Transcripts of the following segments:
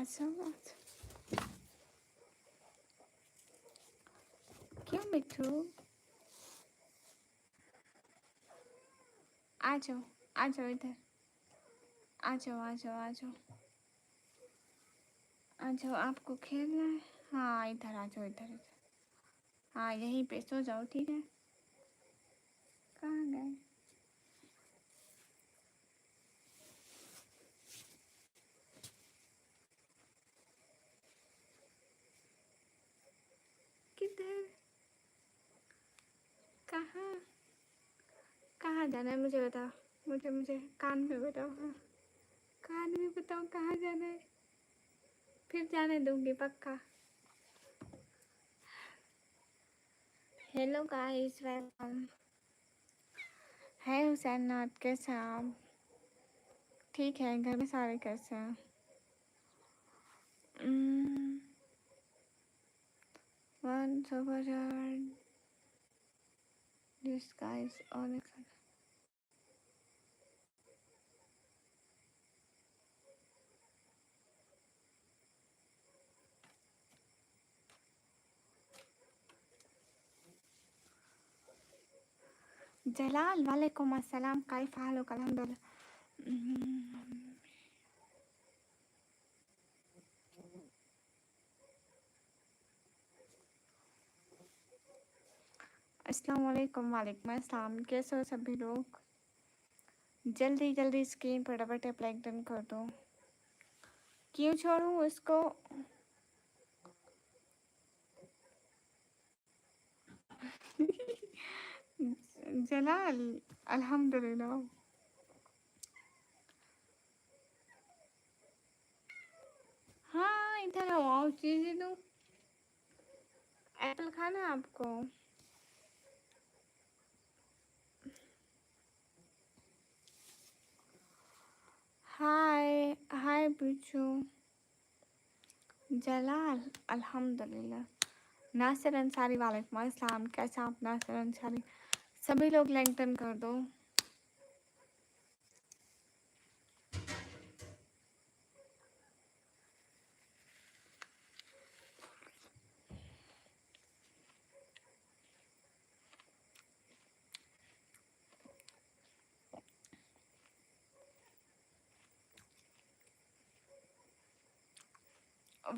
so much. क्यों मिठू? आ जाओ, आ जाओ इधर, आ जाओ आ जाओ आ जाओ आ जाओ। आपको खेलना है? हाँ इधर आ जाओ, इधर इधर। हाँ यहीं पे सो जाओ, ठीक है? कहाँ गए? किधर? कहाँ? कहाँ जाना है मुझे बताओ, मुझे मुझे कान में बताओ। हाँ कान में बताओ कहाँ जाना है, फिर जाने दूंगी पक्का। Hello guys, welcome. है हुसैन नाथ, कैसे हैं आप? ठीक है, घर में सारे कैसे हैं? Once over this guy is all excited. जलाल वालेकुम अस्सलाम, कैफ हालुक? अल्हम्दुलिल्लाह। अस्सलाम वालेकुम। वालेकुम अस्सलाम, कैसे हो सभी लोग? जल्दी जल्दी स्क्रीन पर डबल टैप लाइक डन कर दो। क्यों छोड़ूं उसको? जलाल अल्हम्दुलिल्लाह। हाँ इधर आओ, चीज़ें दो। एप्पल खाना है आपको? हाय हाय बिच्छू। जलाल अल्हम्दुलिल्लाह। नासिर अंसारी वालेकुम अस्सलाम, कैसे आप नासिर अंसारी? सभी लोग लाइक डन कर दो।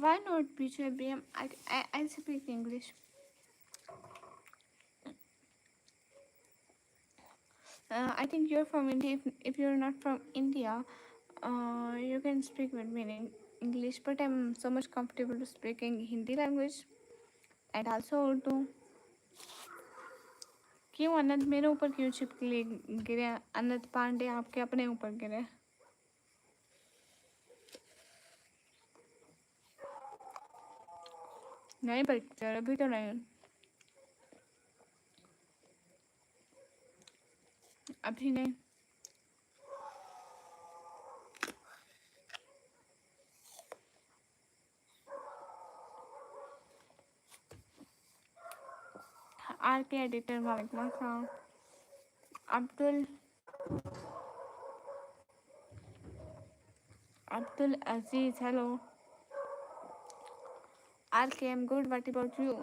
Why not BJBM? I speak English. I think you're from India. If you're not from India, you can speak with me in English. But I'm so much comfortable speaking Hindi language and also Urdu. क्यों अनंत मेरे ऊपर क्यों छिपकली गिरे? अनंत पांडे आपके अपने ऊपर गिरे? नहीं बच्चे, अभी तो नहीं, अभी नहीं। आर के एडिटर वालेकुम अस्सलाम। अब्दुल अजीज, हेलो। आर के, am good, what about you?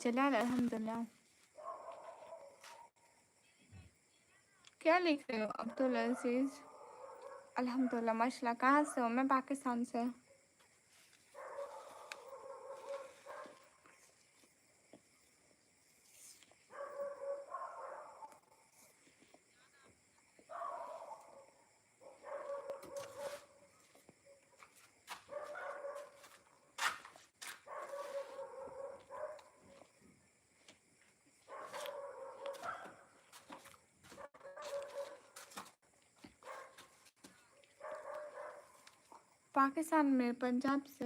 Jalal अल्हम्दुलिल्लाह। क्या लिख रहे हो? अब्दुल अजीज अल्हम्दुलिल्लाह माशाल्लाह। कहाँ से हो? मैं पाकिस्तान से। पाकिस्तान में, पंजाब से।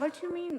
What you mean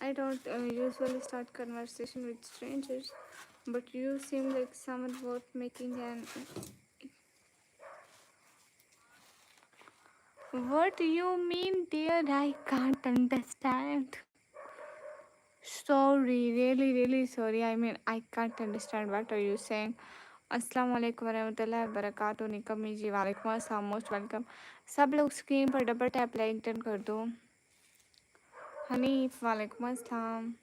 I don't usually start conversation with strangers, but you seem like someone worth making an. What do you mean, dear? I can't understand. Sorry, really, really sorry. I mean, I can't understand what are you saying. Assalamu alaikum warahmatullahi wabarakatuh. निकम्मी जी वालेकुम अस्सलाम, most welcome. सब लोग screen पर double tap like done कर दो. हनीफ वालेकुम अस्सलाम.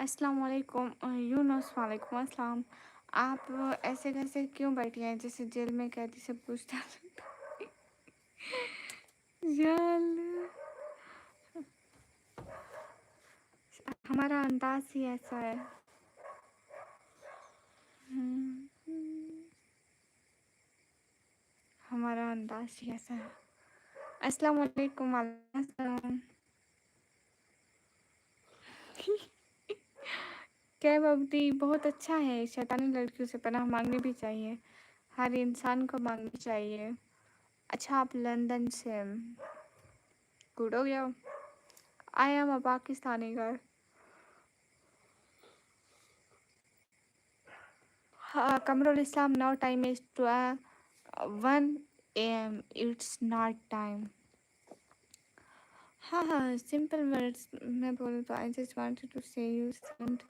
अस्सलाम वालेकुम. यूनुस वालेकुम अस्सलाम. आप ऐसे कैसे क्यों बैठी हैं जैसे जेल में कैदी से पूछताछ. यार, हमारा अंदाज ही ऐसा है. हमारा अंदाज ही ऐसा है. अस्सलाम वालेकुम. वालेकुम अस्सलाम. कैब अवधि बहुत अच्छा है. शैतानी लड़कियों से पनाह मांगनी भी चाहिए. हर इंसान को मांगनी चाहिए. अच्छा, आप लंदन से. गुड हो गया. I am a Pakistani girl. Kamrul Islam, now time is 1 a.m. It's not time. हाँ, simple words मैं बोलूँ तो I just wanted to say you sound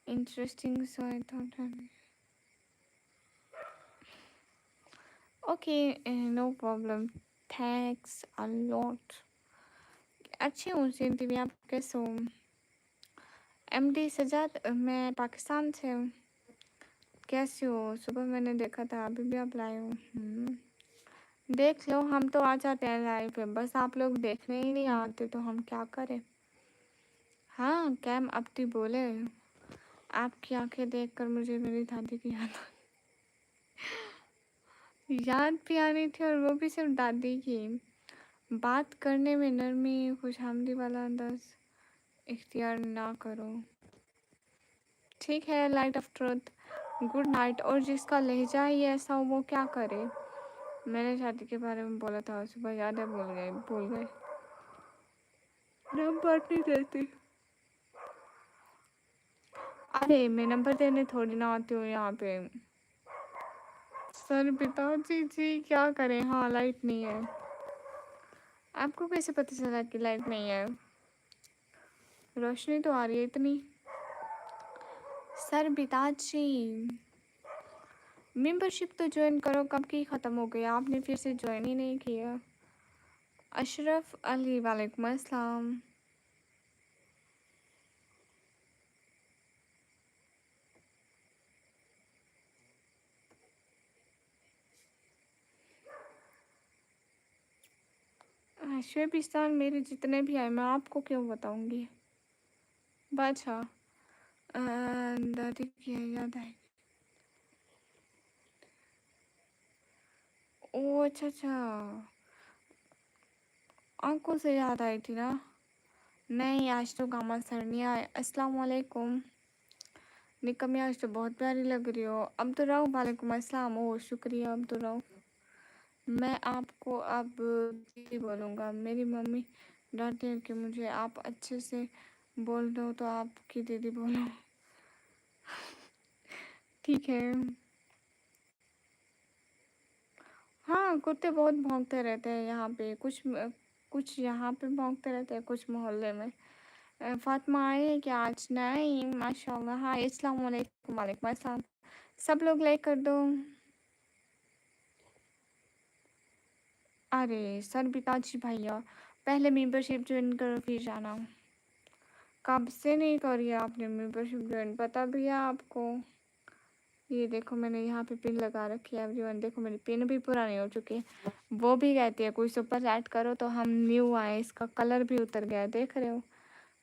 interesting, so I thought okay, no problem. Thanks a lot. अच्छी हूँ सिंधी भी. आप कैसे हो? MD सजाद, मैं पाकिस्तान से हूँ. कैसी हो? सुबह मैंने देखा था, अभी भी आप लाए हो. देख लो, हम तो आ जाते हैं लाइव पे, बस आप लोग देखने ही नहीं आते तो हम क्या करें. हाँ, कैम अपती बोले. आपकी आंखें देखकर मुझे मेरी दादी की याद भी आ रही थी, और वो भी सिर्फ दादी की. बात करने में नरमी, खुशहामदी वाला अंदाज इख्तियार ना करो. ठीक है, light of truth, good night. और जिसका लहजा ही ऐसा हो वो क्या करे. मैंने शादी के बारे में बोला था सुबह, याद है? भूल गए. नंबर नहीं देती. अरे मैं नंबर देने थोड़ी ना आती हूँ यहाँ पे. सर पिताजी जी क्या करें. हाँ, लाइट नहीं है. आपको कैसे पता चला कि लाइट नहीं है? रोशनी तो आ रही है इतनी. सर पिताजी, मेंबरशिप तो ज्वाइन करो, कब की ख़त्म हो गई, आपने फिर से ज्वाइन ही नहीं किया. अशरफ अली वालेकुम अस्सलाम. शोबिस्तान, मेरे जितने भी आए मैं आपको क्यों बताऊंगी. बादशाह, दादी की याद है. ओ अच्छा अच्छा, आंखों से याद आई थी ना. नहीं, आज तो गामा सर नहीं आए. अस्सलाम वालेकुम. निकम्मी, आज तो बहुत प्यारी लग रही हो. अब्दुल रऊफ वालेकुम अस्सलाम. ओ शुक्रिया अब्दुल रऊफ. मैं आपको अब दीदी बोलूँगा. मेरी मम्मी डांटती है कि मुझे आप अच्छे से बोल दो तो आपकी दीदी बोलो. ठीक है. हाँ, कुत्ते बहुत भौंकते रहते हैं यहाँ पे. कुछ यहाँ पे भौंकते रहते हैं, कुछ मोहल्ले में. फातिमा आई है क्या आज? नहीं, माशाल्लाह. हाँ, अस्सलाम वालेकुम. वालेकुम अस्सलाम. सब लोग लाइक कर दो. अरे सर पिताजी भैया, पहले मेंबरशिप ज्वाइन करो फिर जाना. कब से नहीं करी है आपने मेंबरशिप ज्वाइन, पता भी है आपको? ये देखो, मैंने यहाँ पे पिन लगा रखी है एवरीवन. देखो, मेरी पिन भी पुरानी हो चुकी है. वो भी कहती है कोई सुपर ऐड करो तो हम न्यू आए. इसका कलर भी उतर गया, देख रहे हो?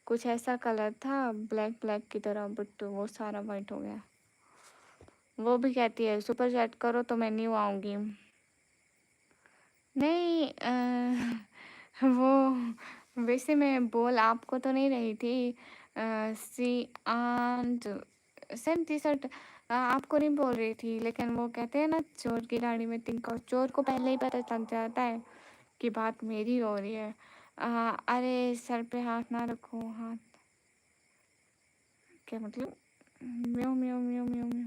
कुछ ऐसा कलर था ब्लैक ब्लैक की तरह, बट वो सारा वाइट हो गया. वो भी कहती है सुपर चैट करो तो मैं न्यू आऊँगी. नहीं, वो वैसे मैं बोल आपको तो नहीं रही थी. सी एंड सेम टी शर्ट आपको नहीं बोल रही थी, लेकिन वो कहते हैं ना, चोर की गाड़ी में तिनका. चोर को पहले ही पता लग जाता है कि बात मेरी हो रही है. अरे सर पे हाथ ना रखो. हाथ क्या मतलब? म्यो म्यो म्यो म्यो म्यो.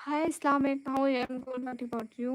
Hi Islamic, how are you? I'm good, what about you?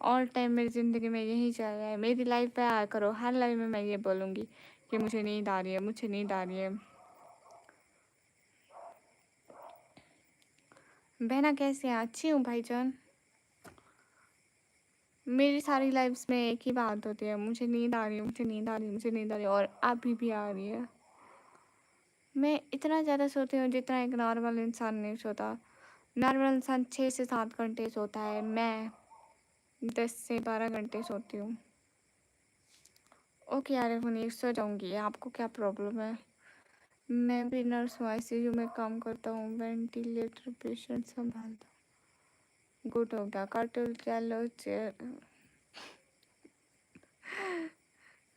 All time मेरी ज़िंदगी में यही चल रहा है। मेरी लाइफ पे आया करो, हर लाइफ में मैं ये बोलूँगी कि मुझे नींद आ रही है, मुझे नींद आ रही है। बहना कैसे हैं? अच्छी हूँ भाईजान। मेरी सारी लाइफ्स में एक ही बात होती है, मुझे नींद आ रही है, मुझे नींद आ रही है, मुझे नींद आ रही है, और अभी भी आ रही है। मैं इतना ज़्यादा सोती हूँ जितना एक नॉर्मल इंसान नहीं सोता। नॉर्मल इंसान 6 से 7 घंटे सोता है, मैं 10 से 12 घंटे सोती हूँ। ओके यार, मुनीर सो जाऊँगी, आपको क्या प्रॉब्लम है? मैं भी नर्स हूँ, आईसीयू में काम करता हूँ, वेंटिलेटर पेशेंट संभालता हूँ। गुड हो गया, कार्टून चलो चेयर।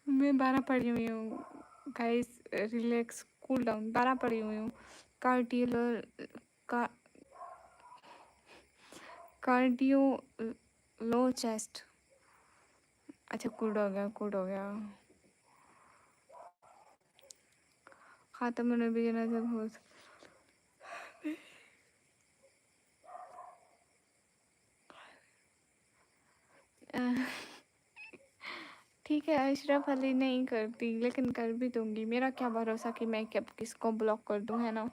मैं 12 पढ़ी हुई हूँ गाइस, रिलैक्स, कूल डाउन। 12 पढ़ी हुई हूँ। कार्डियो का कार्डियो लो चेस्ट। अच्छा, गुड हो गया, गुड हो गया। खात्मा नबी जनाज़ा हो। ठीक है, अशरफ अली नहीं करती लेकिन कर भी दूंगी। मेरा क्या भरोसा कि मैं कब किसको ब्लॉक कर दूं, है ना।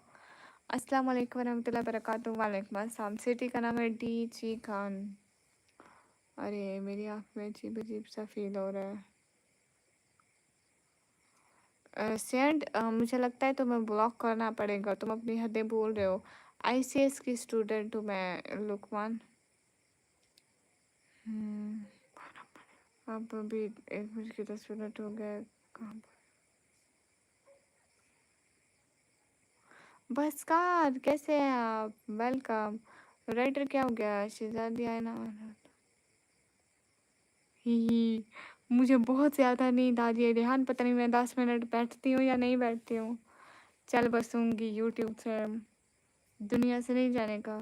अस्सलाम वालेकुम वरहमतुल्लाहि वबरकातुहू। वालेकुम अस्सलाम। सिटी का नाम है डी जी खान। अरे मेरी आँख में अजीब अजीब सा फील हो रहा है। सेंड, मुझे लगता है तुम्हें ब्लॉक करना पड़ेगा, तुम अपनी हदें भूल रहे हो। आईसीएस की स्टूडेंट हूँ मैं, लुकमान। हम्म, अब अभी 1 बज के 10 मिनट हो गए। कहाँ बस कार, कैसे हैं आप? वेलकम। राइटर क्या हो गया? शहजादी है ना। ही, मुझे बहुत ज़्यादा नींद आ रही है रेहान, पता नहीं मैं 10 मिनट बैठती हूँ या नहीं बैठती हूँ। चल बसूंगी यूट्यूब से, दुनिया से नहीं जाने का।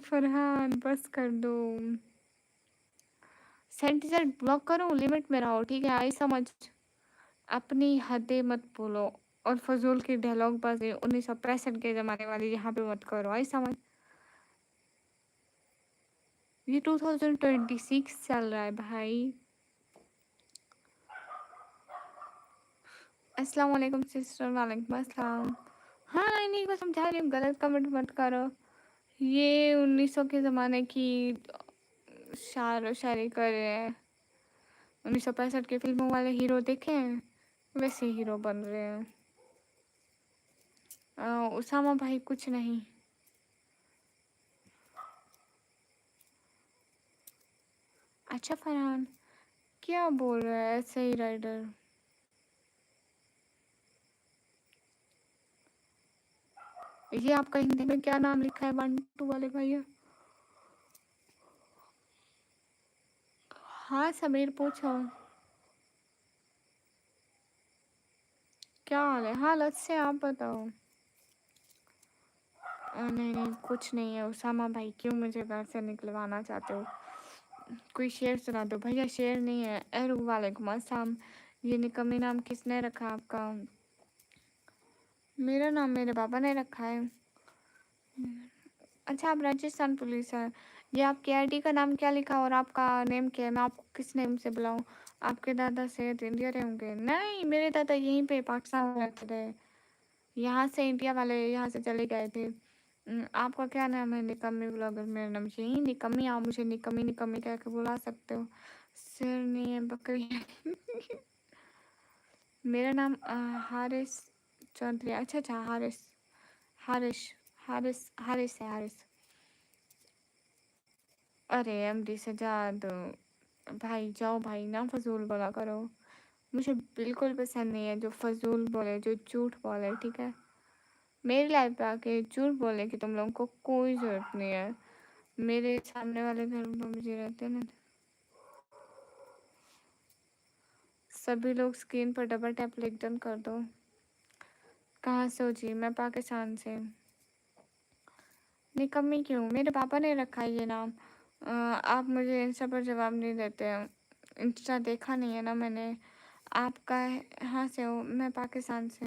फरहान बस कर दो। सेंटीजर ब्लॉक करूँ? लिमिट में रहो, ठीक है? आई समझ। अपनी हदें मत बोलो, और फजूल की डायलॉग बाजी 1965 के ज़माने वाली यहाँ पे मत करो, आई समझ। ये 2026 चल रहा है भाई। अस्सलाम वालेकुम सिस्टर। वालेकुम अस्सलाम। हाँ, इन्हीं को समझा रही हूँ, गलत कमेंट मत करो। ये 1900 के ज़माने की शार और शायरी कर रहे हैं। 1965 के फिल्मों वाले हीरो देखे हैं, वैसे हीरो बन रहे हैं। उसामा भाई कुछ नहीं। अच्छा फरहान, क्या बोल रहा है ऐसे ही राइडर? ये आपका हिंदी में क्या नाम लिखा है, 1 2 वाले भैया? हाँ समीर, पूछो क्या हाल है। हाल अच्छे, आप बताओ। नहीं नहीं, कुछ नहीं है। उसामा भाई क्यों मुझे घर से निकलवाना चाहते हो? कोई शेर सुना दो भैया। शेर नहीं है। अरे वालेकुम अस्सलाम। ये निकम्मी नाम किसने रखा आपका? मेरा नाम मेरे पापा ने रखा है। अच्छा, आप राजस्थान पुलिस है। ये आपकी आईडी का नाम क्या लिखा और आपका नेम क्या है? मैं आपको किस नेम से बुलाऊं? आपके दादा शायद इंडिया रहे होंगे। नहीं, मेरे दादा यहीं पे पाकिस्तान में रहते थे। यहाँ से इंडिया वाले यहाँ से चले गए थे। आपका क्या नाम है? निकम्मी ब्लॉगर। मेरा नाम यही निकम्मी। आप मुझे निकम्मी निकम्मी कह के बुला सकते हो। सिर नहीं है, बकरी है। मेरा नाम हारिस चौधरी। अच्छा अच्छा, हारिस। हारिस हारिस हारिस है, हारिस। अरे एमडी सजाद, भाई जाओ भाई, ना फजूल बोला करो। मुझे बिल्कुल पसंद नहीं है जो फजूल बोले, जो झूठ बोले, ठीक है? मेरी लाइफ पे आके झूठ बोलने की तुम लोगों को कोई ज़रूरत नहीं है। मेरे सामने वाले घर में मुझे रहते हैं ना, सभी लोग स्क्रीन पर डबल टैप लिख डन कर दो। कहाँ से हो जी? मैं पाकिस्तान से। निकम्मी क्यों? मेरे पापा ने रखा है ये नाम। आप मुझे इंस्टा पर जवाब नहीं देते हैं। इंस्टा देखा नहीं है ना मैंने। आप कहाँ से हो? मैं पाकिस्तान से।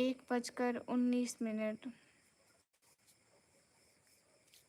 1:19.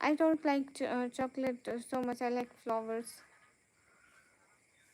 I don't like chocolate so much. I like flowers.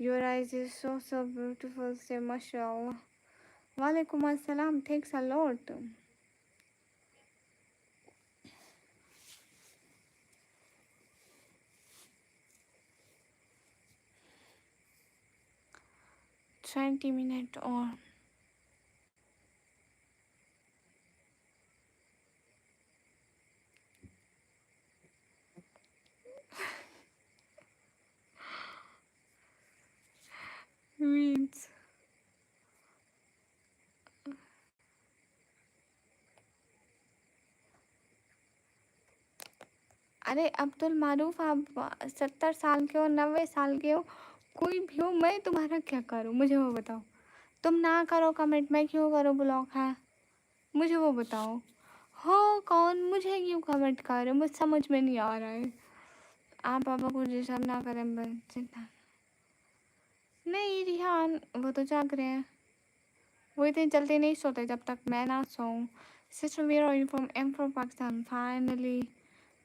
Your eyes is so beautiful. Say mashallah. Walaikum assalam. Thanks a lot. $20 or means. अरे अब्दुल मारूफ, आप 70 साल के हो, 90 साल के हो, कोई भी हो, मैं तुम्हारा क्या करूँ? मुझे वो बताओ। तुम ना करो कमेंट, मैं क्यों करूँ ब्लॉक? है, मुझे वो बताओ। हो कौन? मुझे क्यों कमेंट कर रहे हो? मुझे समझ में नहीं आ रहा है। आप पापा को डिस्टर्ब ना करें बस। नहीं रिहान, वो तो जाग रहे हैं। वो इतनी जल्दी नहीं सोते जब तक मैं ना सोऊं। Sister where are you from? I am from Pakistan. Finally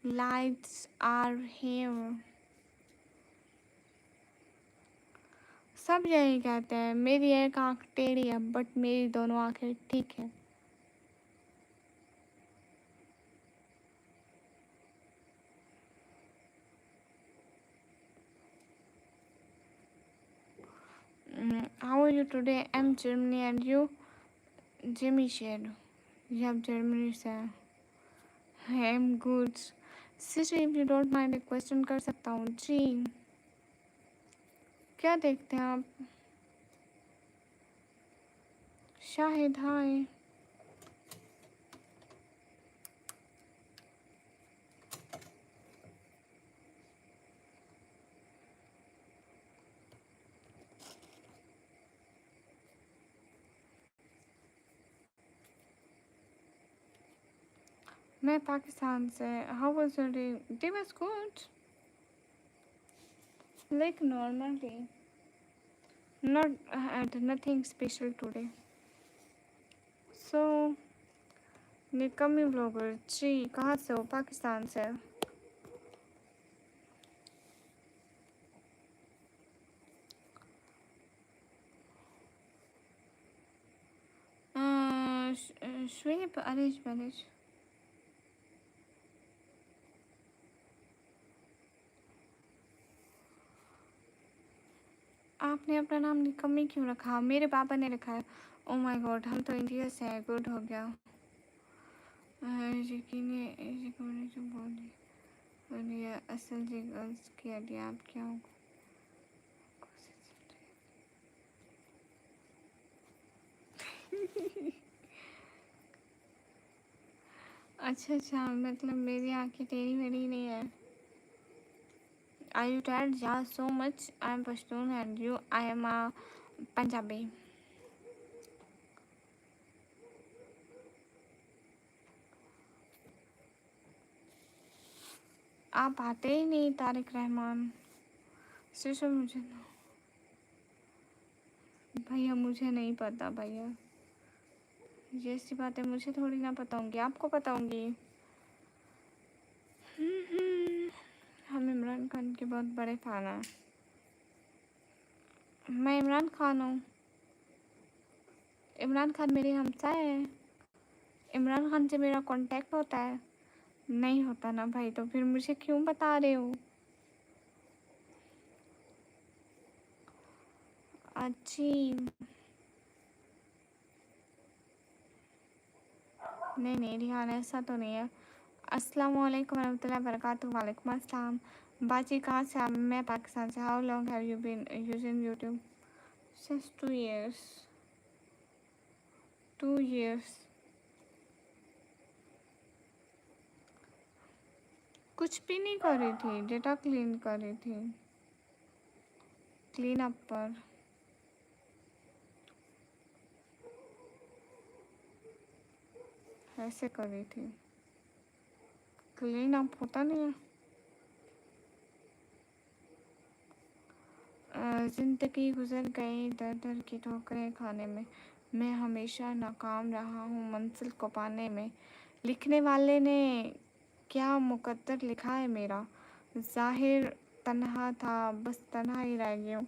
lights are here. सब यही कहते हैं। मेरी एक आँख टेढ़ी है बट मेरी दोनों आँखें ठीक है। How are you today? I'm Germany and you? Jimmy said. You have Germany से. I'm good. Sister if you don't mind एक क्वेश्चन कर सकता हूँ जी? क्या देखते हैं आप? शाहिद हाय. मैं पाकिस्तान से. How was your day? Day was good. Like normal day. Not had nothing special today. So निकम्मी ब्लॉगर जी, कहाँ से हो? पाकिस्तान से. श्वेब अरेंज मैरिज. आपने अपना नाम निकम्मी क्यों रखा? मेरे पापा ने रखा है. ओ माय गॉड, हम तो इंडिया से हैं. गुड हो गया. यकीन जो बोली और ये असल जी गर्ल्स की आइडिया आप क्या हो? अच्छा, मतलब मेरी आँखें टेढ़ी मेढ़ी नहीं है. Are you tired? Yeah, so much. I am Pashtun and you? I am a Punjabi. आप आते ही नहीं तारिक रहमान. सिर्फ मुझे भैया, मुझे नहीं पता भैया. ये सी बातें मुझे थोड़ी ना पता होंगी, आपको पता होंगी. हम इमरान खान के बहुत बड़े फ़ैन हैं. मैं इमरान खान हूँ. इमरान खान मेरे हमसाए हैं. इमरान खान से मेरा कांटेक्ट होता है. नहीं होता ना भाई, तो फिर मुझे क्यों बता रहे हो? अच्छी. नहीं रिहान, ऐसा तो नहीं है. अस्सलाम वालेकुम रहमतुल्लाहि वबरकातुहू. वालेकुम अस्सलाम. बाजी कहाँ से? आप? मैं पाकिस्तान से. How long have you been using YouTube? Since 2 years. 2 years. कुछ भी नहीं कर रही थी, डेटा क्लीन कर रही थी. क्लीन अप पर. ऐसे कर रही थी. क्लीन अप होता नहीं है. ज़िंदगी गुजर गई दर दर की ठोकरें खाने में. मैं हमेशा नाकाम रहा हूँ मंजिल को पाने में. लिखने वाले ने क्या मुकद्दर लिखा है मेरा. ज़ाहिर तन्हा था, बस तन्हा ही रह गया हूँ.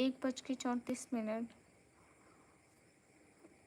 1:34.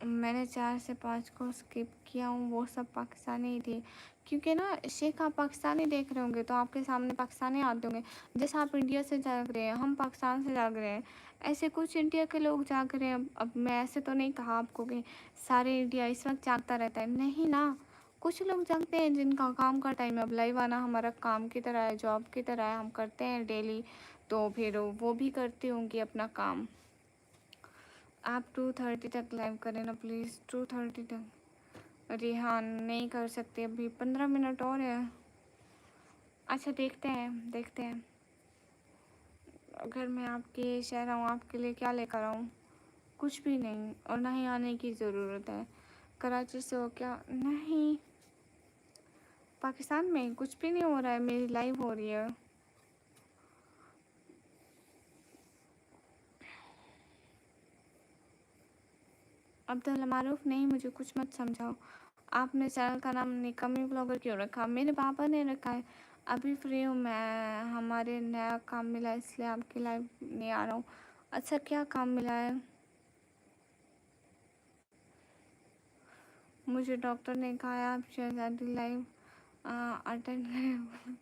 मैंने 4 से 5 को स्किप किया हूँ, वो सब पाकिस्तानी ही थे। क्योंकि ना शेख आप पाकिस्तानी देख रहे होंगे तो आपके सामने पाकिस्तानी आते होंगे। जैसे आप इंडिया से जाग रहे हैं, हम पाकिस्तान से जाग रहे हैं, ऐसे कुछ इंडिया के लोग जाग रहे हैं। अब मैं ऐसे तो नहीं कहा आपको कि सारे इंडिया इस वक्त जागता रहता है, नहीं ना। कुछ लोग जागते हैं जिनका काम का टाइम है। अब लाइव आना हमारा काम की तरह है, जॉब की तरह है, हम करते हैं डेली, तो फिर वो भी करती होंगी अपना काम। आप 2:30 तक लाइव करें ना प्लीज़, 2:30 तक। रिहान नहीं कर सकते, अभी 15 मिनट और है। अच्छा देखते हैं, देखते हैं। अगर मैं आपके शहर आऊँ, आपके लिए क्या लेकर आऊँ? कुछ भी नहीं, और ना ही आने की ज़रूरत है। कराची से हो क्या? नहीं, पाकिस्तान में कुछ भी नहीं हो रहा है, मेरी लाइव हो रही है। अब्दुल मारूफ नहीं, मुझे कुछ मत समझाओ। आपने चैनल का नाम निकम्मी ब्लॉगर क्यों रखा? मेरे पापा ने रखा है। अभी फ्री हूँ मैं, हमारे नया काम मिला इसलिए आपकी लाइव नहीं आ रहा हूँ। अच्छा क्या काम मिला है? मुझे डॉक्टर ने कहा है आप शहजादी लाइव अटेंड करें।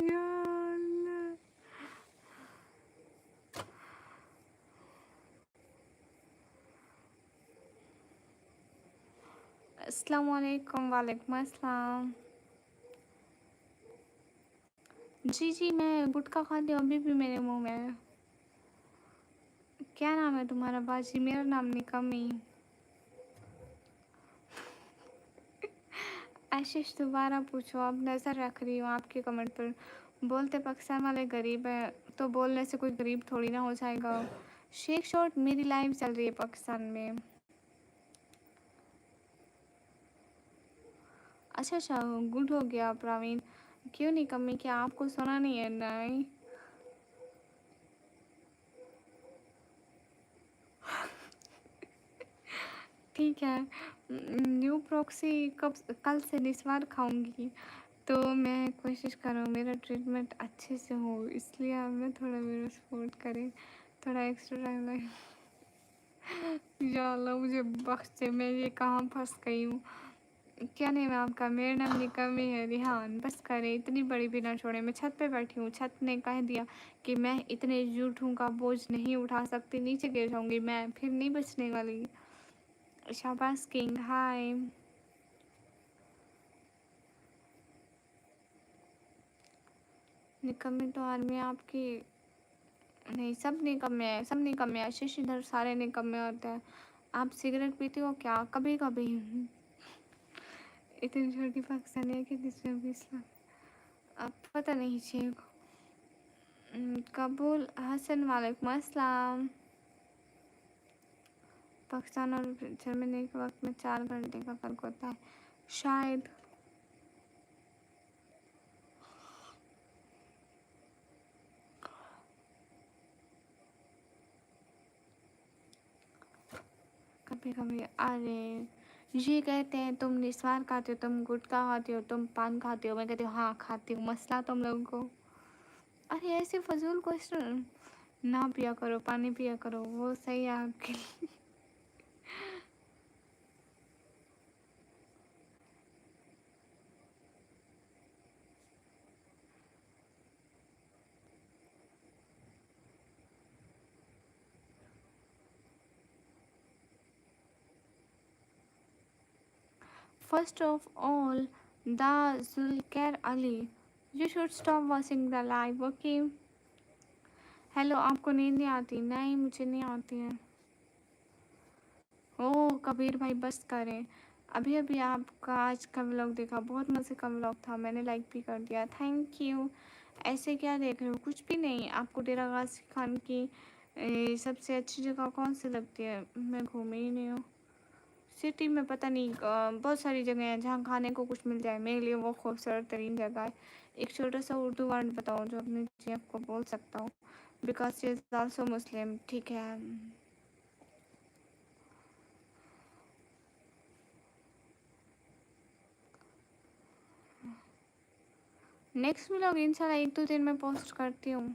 या अल्लाह। अस्सलाम वालेकुम। वालेकुम अस्सलाम। जी जी, मैं गुटखा खाती हूँ, अभी भी मेरे मुंह में है। क्या नाम है तुम्हारा बाजी? मेरा नाम निकम्मी। आशीष दोबारा पूछो, अब नज़र रख रही हूँ आपके कमेंट पर। बोलते पाकिस्तान वाले गरीब हैं, तो बोलने से कोई गरीब थोड़ी ना हो जाएगा। शेख शॉट मेरी लाइव चल रही है पाकिस्तान में। अच्छा अच्छा, गुड हो गया प्रवीण। क्यों नहीं कमी, क्या आपको सुना नहीं है? नहीं, ठीक है। न्यू प्रॉक्सी कब? कल से निस्वार खाऊंगी, तो मैं कोशिश करूँ मेरा ट्रीटमेंट अच्छे से हो, इसलिए आप ना थोड़ा मेरा सपोर्ट करें, थोड़ा एक्स्ट्रा टाइम लगे। या अल्लाह मुझे बख्श दे, मैं ये कहाँ फंस गई हूँ। क्या नेम है आपका? मेरा नाम निकम्मी है। रिहान बस करे, इतनी बड़ी भी ना छोड़े। मैं छत पे बैठी हूँ, छत ने कह दिया कि मैं इतने जूठों का बोझ नहीं उठा सकती, नीचे गिर जाऊंगी मैं, फिर नहीं बचने वाली। शाबाश किंग, हाय। निकम्मी तो आर्मी आपकी नहीं, सब निकम्मे हैं, सब निकम्मे हैं। आशीष इधर सारे निकम्मे होते हैं। आप सिगरेट पीते हो क्या? कभी कभी। इतनी छोटी पाकिस्तानी है कि जिसमें 20 लाख। अब पता नहीं चेक। कबूल हसन, वालेकुम अस्सलाम। पाकिस्तान और जर्मनी के वक्त में 4 घंटे का फ़र्क होता है शायद। कभी कभी। अरे ये कहते हैं तुम निस्वार खाते हो, तुम गुटखा खाते हो, तुम पान खाते हो। मैं कहती हूँ हाँ खाती हूँ, मसला तुम लोगों को। अरे ऐसे फजूल क्वेश्चन ना पिया करो, पानी पिया करो, वो सही है आपके लिए। First of all the Zulqar Ali, you should stop watching the live, okay? Hello, आपको नींद नहीं आती? नहीं मुझे नहीं आती है। ओह कबीर भाई बस करें। अभी अभी आपका आज का व्लॉग देखा, बहुत मज़े का व्लॉग था, मैंने लाइक भी कर दिया, थैंक यू। ऐसे क्या देख रहे हो? कुछ भी नहीं। आपको डेरा गाजी खान की सबसे अच्छी जगह कौन सी लगती है? मैं घूमी ही नहीं हूँ सिटी में, पता नहीं बहुत सारी जगह हैं जहाँ खाने को कुछ मिल जाए, मेरे लिए वो खूबसूरत तरीन जगह है। एक छोटा सा उर्दू वर्ड बताओ जो अपनी जेब को बोल सकता हूँ, बिकॉज शी इज़ आल्सो मुस्लिम, ठीक है? नेक्स्ट व्लॉग इंशाल्लाह 1-2 दिन में पोस्ट करती हूँ।